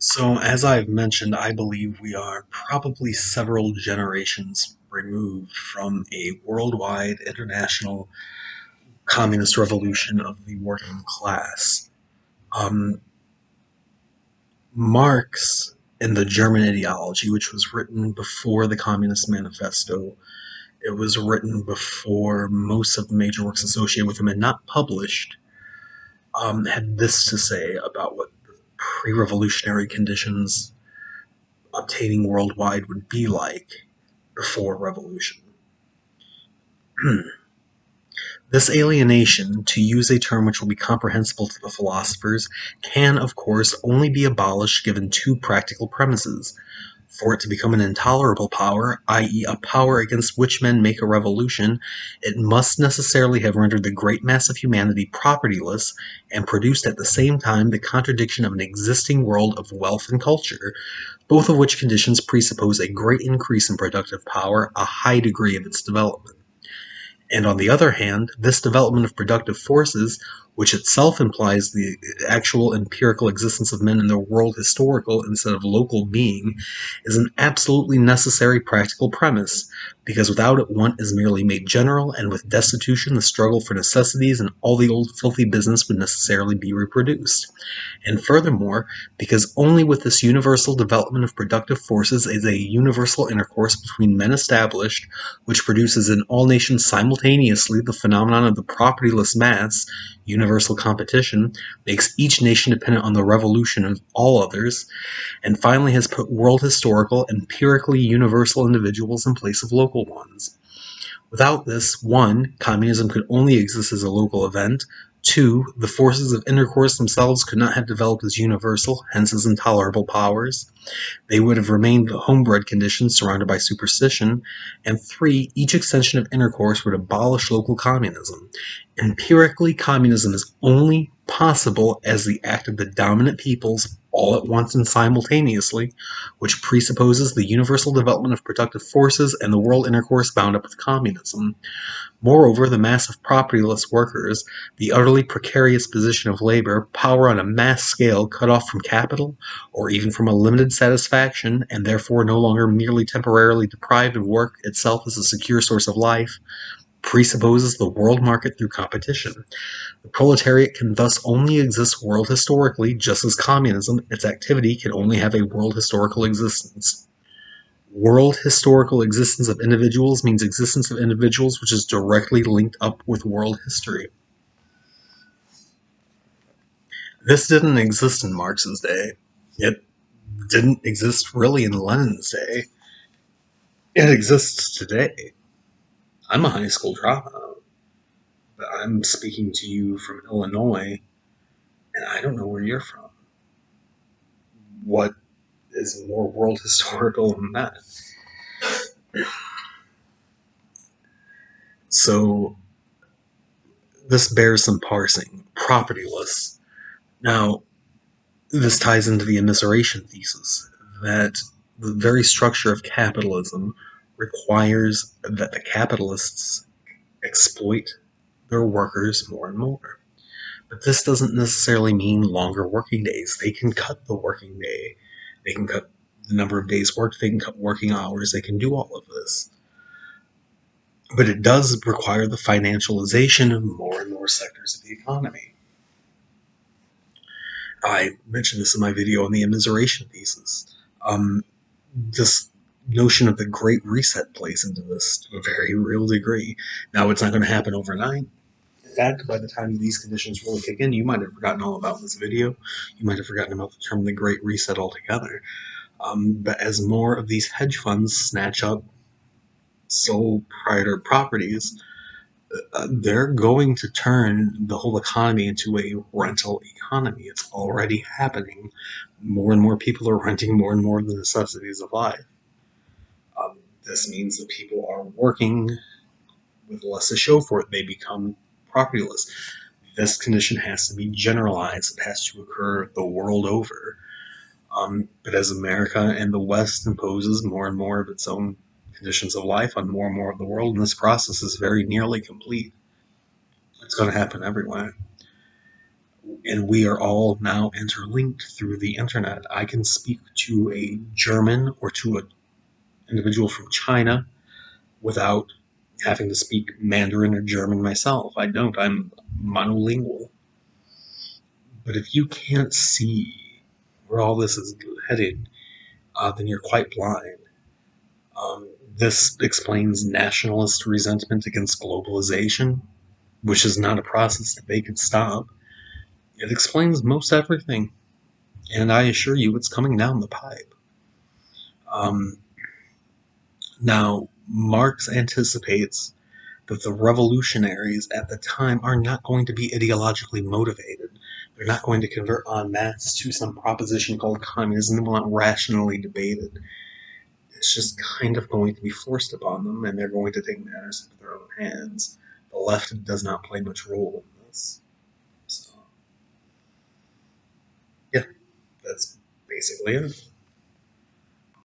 So, as I've mentioned, I believe we are probably several generations removed from a worldwide international communist revolution of the working class. Um, Marx and the German ideology, which was written before the Communist Manifesto, it was written before most of the major works associated with him and not published, had this to say about what pre-revolutionary conditions obtaining worldwide would be like before revolution. This alienation, to use a term which will be comprehensible to the philosophers, can, of course, only be abolished given two practical premises. For it to become an intolerable power, i.e., a power against which men make a revolution, it must necessarily have rendered the great mass of humanity propertyless, and produced at the same time the contradiction of an existing world of wealth and culture, both of which conditions presuppose a great increase in productive power, a high degree of its development. And on the other hand, this development of productive forces, which itself implies the actual empirical existence of men in their world historical instead of local being, is an absolutely necessary practical premise, because without it want is merely made general, and with destitution the struggle for necessities and all the old filthy business would necessarily be reproduced. And furthermore, because only with this universal development of productive forces is a universal intercourse between men established, which produces in all nations simultaneously the phenomenon of the propertyless mass, universal competition, makes each nation dependent on the revolution of all others, and finally has put world historical, empirically universal individuals in place of local ones. Without this, 1. Communism could only exist as a local event. 2. The forces of intercourse themselves could not have developed as universal, hence as intolerable powers. They would have remained the homebred conditions surrounded by superstition. And 3. Each extension of intercourse would abolish local communism. Empirically, communism is only possible as the act of the dominant peoples all at once and simultaneously, which presupposes the universal development of productive forces and the world intercourse bound up with communism. Moreover, the mass of propertyless workers, the utterly precarious position of labor, power on a mass scale cut off from capital, or even from a limited satisfaction, and therefore no longer merely temporarily deprived of work itself as a secure source of life, presupposes the world market through competition. The proletariat can thus only exist world historically, just as communism, its activity, can only have a world historical existence. World historical existence of individuals means existence of individuals which is directly linked up with world history. This didn't exist in Marx's day. It didn't exist really in Lenin's day. It exists today. I'm a high school dropout, but I'm speaking to you from Illinois, and I don't know where you're from. What is more world historical than that? So, this bears some parsing. Propertyless. Now, this ties into the immiseration thesis that the very structure of capitalism requires that the capitalists exploit their workers more and more. But this doesn't necessarily mean longer working days. They can cut the working day. They can cut the number of days worked. They can cut working hours. They can do all of this. But it does require the financialization of more and more sectors of the economy. I mentioned this in my video on the immiseration thesis. This notion of the Great Reset plays into this to a very real degree. Now, it's not going to happen overnight. In fact, by the time these conditions really kick in, you might have forgotten all about this video. You might have forgotten about the term the Great Reset altogether. But as more of these hedge funds snatch up sole proprietor properties, they're going to turn the whole economy into a rental economy. It's already happening. More and more people are renting more and more of the necessities of life. This means that people are working with less to show for it. They become propertyless. This condition has to be generalized. It has to occur the world over. But as America and the West imposes more and more of its own conditions of life on more and more of the world, and this process is very nearly complete, it's going to happen everywhere. And we are all now interlinked through the internet. I can speak to a German or to an individual from China without having to speak Mandarin or German myself. I don't. I'm monolingual. But if you can't see where all this is headed, then you're quite blind. This explains nationalist resentment against globalization, which is not a process that they could stop. It explains most everything, and I assure you it's coming down the pipe. Um, Now, Marx anticipates that the revolutionaries at the time are not going to be ideologically motivated. They're not going to convert en masse to some proposition called communism that will not rationally debated. It's just kind of going to be forced upon them, and they're going to take matters into their own hands. The left does not play much role in this. So, yeah, that's basically it.